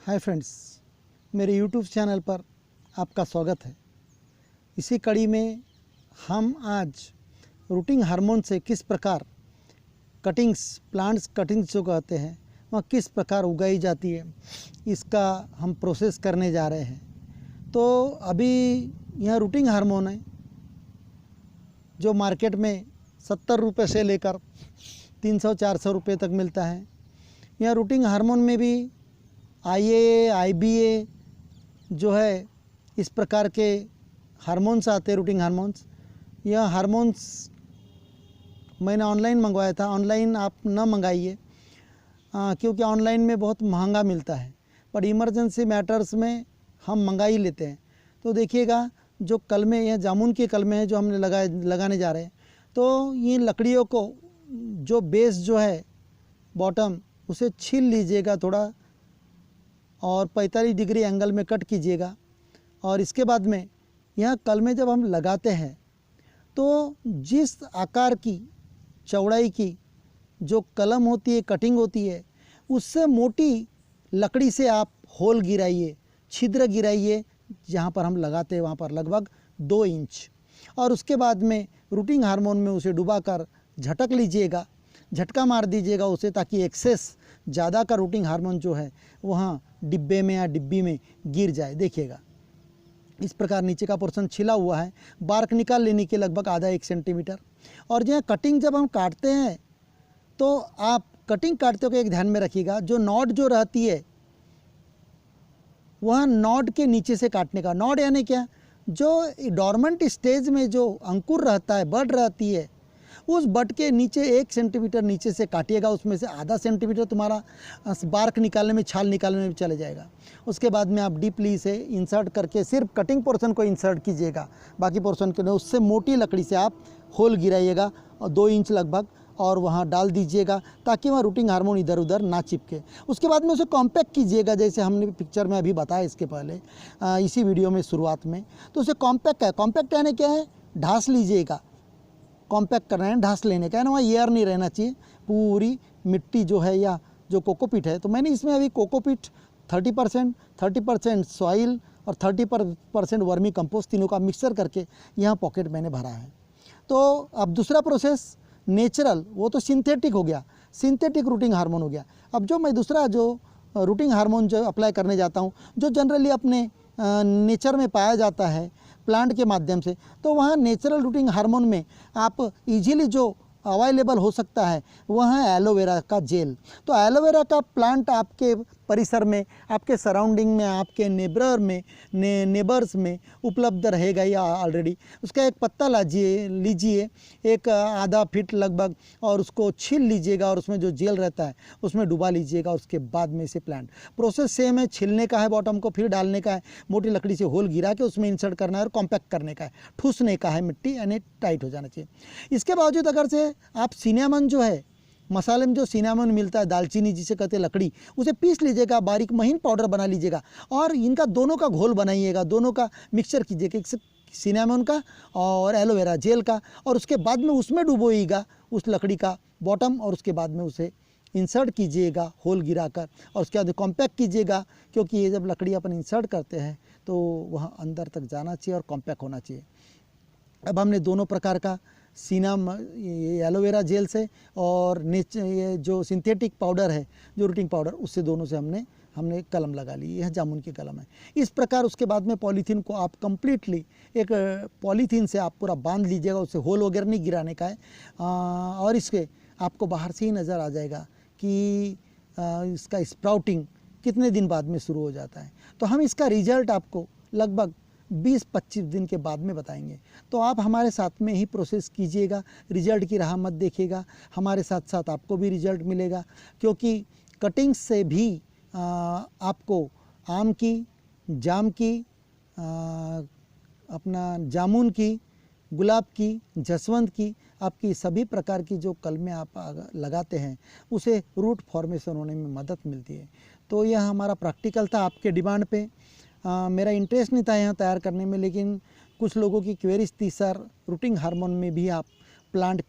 Hi friends, मेरे YouTube channel पर आपका स्वागत है। इसी कड़ी में हम आज रूटिंग हार्मोन से किस प्रकार प्लांट्स कटिंग्स जो कहते हैं वह किस प्रकार उगाई जाती है, इसका हम प्रोसेस करने जा रहे हैं। तो अभी यह रूटिंग हार्मोन है जो मार्केट में 70 रुपये से लेकर 300-400 रुपये तक मिलता है। यह रूटिंग हार्मोन में भी IAA, IBA जो है इस प्रकार के हार्मोन्स आते हैं, रूटिंग हार्मोन्स। यह हार्मोन्स मैंने ऑनलाइन मंगवाया था। ऑनलाइन आप न मंगाइए क्योंकि ऑनलाइन में बहुत महंगा मिलता है, पर इमरजेंसी मैटर्स में हम मंगा ही लेते हैं। तो देखिएगा, जो कलमे, यह जामुन के कलमे हैं जो हमने लगाने जा रहे हैं। तो ये लकड़ियों को जो बेस जो है बॉटम, उसे छील लीजिएगा थोड़ा और 45 डिग्री एंगल में कट कीजिएगा। और इसके बाद में यह कलमे जब हम लगाते हैं तो जिस आकार की चौड़ाई की जो कलम होती है, कटिंग होती है, उससे मोटी लकड़ी से आप होल गिराइए, छिद्र गिराइए। जहाँ पर हम लगाते हैं वहाँ पर लगभग 2 इंच। और उसके बाद में रूटिंग हार्मोन में उसे डुबाकर झटक लीजिएगा, झटका मार दीजिएगा उसे, ताकि एक्सेस ज़्यादा का रूटिंग हार्मोन जो है वहाँ डिब्बे में या डिब्बी में गिर जाए। देखिएगा, इस प्रकार नीचे का पोर्शन छिला हुआ है। बार्क निकाल लेने के लगभग आधा 1 सेंटीमीटर। और जो कटिंग जब हम काटते हैं तो आप कटिंग काटते हो एक ध्यान में रखिएगा, जो नॉड जो रहती है वह नॉड के नीचे से काटने का। नॉड यानी क्या? जो डॉर्मेंट स्टेज में जो अंकुर रहता है, बड रहती है, उस बट के नीचे 1 सेंटीमीटर नीचे से काटिएगा। उसमें से आधा सेंटीमीटर तुम्हारा बार्क निकालने में, छाल निकालने में चले जाएगा। उसके बाद में आप डीपली इसे इंसर्ट करके सिर्फ कटिंग पोर्शन को इंसर्ट कीजिएगा, बाकी पोर्शन के लिए उससे मोटी लकड़ी से आप होल गिराइएगा और 2 इंच लगभग, और वहाँ डाल दीजिएगा ताकि वहाँ रूटिंग हार्मोन इधर उधर ना चिपके। उसके बाद में उसे कॉम्पैक्ट कीजिएगा, जैसे हमने पिक्चर में अभी बताया इसके पहले इसी वीडियो में शुरुआत में। तो उसे कॉम्पैक्ट है। कॉम्पैक्ट यानी क्या है? ढास लीजिएगा। कॉम्पैक्ट करना है, ढास लेने का है ना, वहाँ एयर नहीं रहना चाहिए। पूरी मिट्टी जो है या जो कोकोपीट है, तो मैंने इसमें अभी कोकोपीट 30% सॉइल और 30% वर्मी कंपोस्ट, तीनों का मिक्सर करके यहाँ पॉकेट मैंने भरा है। तो अब दूसरा प्रोसेस नेचुरल, वो तो सिंथेटिक हो गया, सिंथेटिक रूटिंग हार्मोन हो गया। अब जो मैं दूसरा जो रूटिंग हार्मोन जो अप्लाई करने जाता हूँ, जो जनरली अपने नेचर में पाया जाता है प्लांट के माध्यम से, तो वहाँ नेचुरल रूटिंग हार्मोन में आप इजीली जो अवेलेबल हो सकता है वह है एलोवेरा का जेल। तो एलोवेरा का प्लांट आपके परिसर में, आपके सराउंडिंग में, आपके नेबर्स में उपलब्ध रहेगा या ऑलरेडी। उसका एक पत्ता लीजिए 1 आधा फीट लगभग, और उसको छील लीजिएगा और उसमें जो जेल रहता है उसमें डुबा लीजिएगा। उसके बाद में इसे प्लांट प्रोसेस सेम है। छीलने का है बॉटम को, फिर डालने का है, मोटी लकड़ी से होल गिरा के उसमें इंसर्ट करना है और कॉम्पैक्ट करने का है, ठूसने का है, मिट्टी यानी टाइट हो जाना चाहिए। इसके बावजूद अगर से आप सिनेमन जो है, मसाले में जो सिनेमन मिलता है, दालचीनी जिसे कहते हैं लकड़ी, उसे पीस लीजिएगा, बारीक महीन पाउडर बना लीजिएगा और इनका दोनों का घोल बनाइएगा, दोनों का मिक्सचर कीजिएगा, सिनेमन का और एलोवेरा जेल का। और उसके बाद में उसमें डुबोइएगा उस लकड़ी का बॉटम, और उसके बाद में उसे इंसर्ट कीजिएगा होल गिराकर, और उसके बाद कॉम्पैक्ट कीजिएगा, क्योंकि ये जब लकड़ी अपन इंसर्ट करते हैं तो वह अंदर तक जाना चाहिए और कॉम्पैक्ट होना चाहिए। अब हमने दोनों प्रकार का एलोवेरा जेल से और ये जो सिंथेटिक पाउडर है, जो रूटिंग पाउडर, उससे दोनों से हमने कलम लगा ली। यह जामुन की कलम है। इस प्रकार उसके बाद में पॉलीथीन को आप कंप्लीटली एक पॉलीथीन से आप पूरा बांध लीजिएगा, उससे होल वगैरह नहीं गिराने का है। और इसके आपको बाहर से ही नज़र आ जाएगा कि इसका स्प्राउटिंग कितने दिन बाद में शुरू हो जाता है। तो हम इसका रिजल्ट आपको लगभग 20-25 दिन के बाद में बताएंगे। तो आप हमारे साथ में ही प्रोसेस कीजिएगा, रिजल्ट की राह मत देखिएगा, हमारे साथ साथ आपको भी रिजल्ट मिलेगा। क्योंकि कटिंग्स से भी आपको आम की, जाम की, अपना जामुन की, गुलाब की, जसवंत की, आपकी सभी प्रकार की जो कलमें आप लगाते हैं उसे रूट फॉर्मेशन होने में मदद मिलती है। तो यह हमारा प्रैक्टिकल था आपके डिमांड पे। मेरा इंटरेस्ट नहीं था यहाँ तैयार करने में, लेकिन कुछ लोगों की क्वेरीज थी, सर रूटिंग हार्मोन में भी आप प्लांट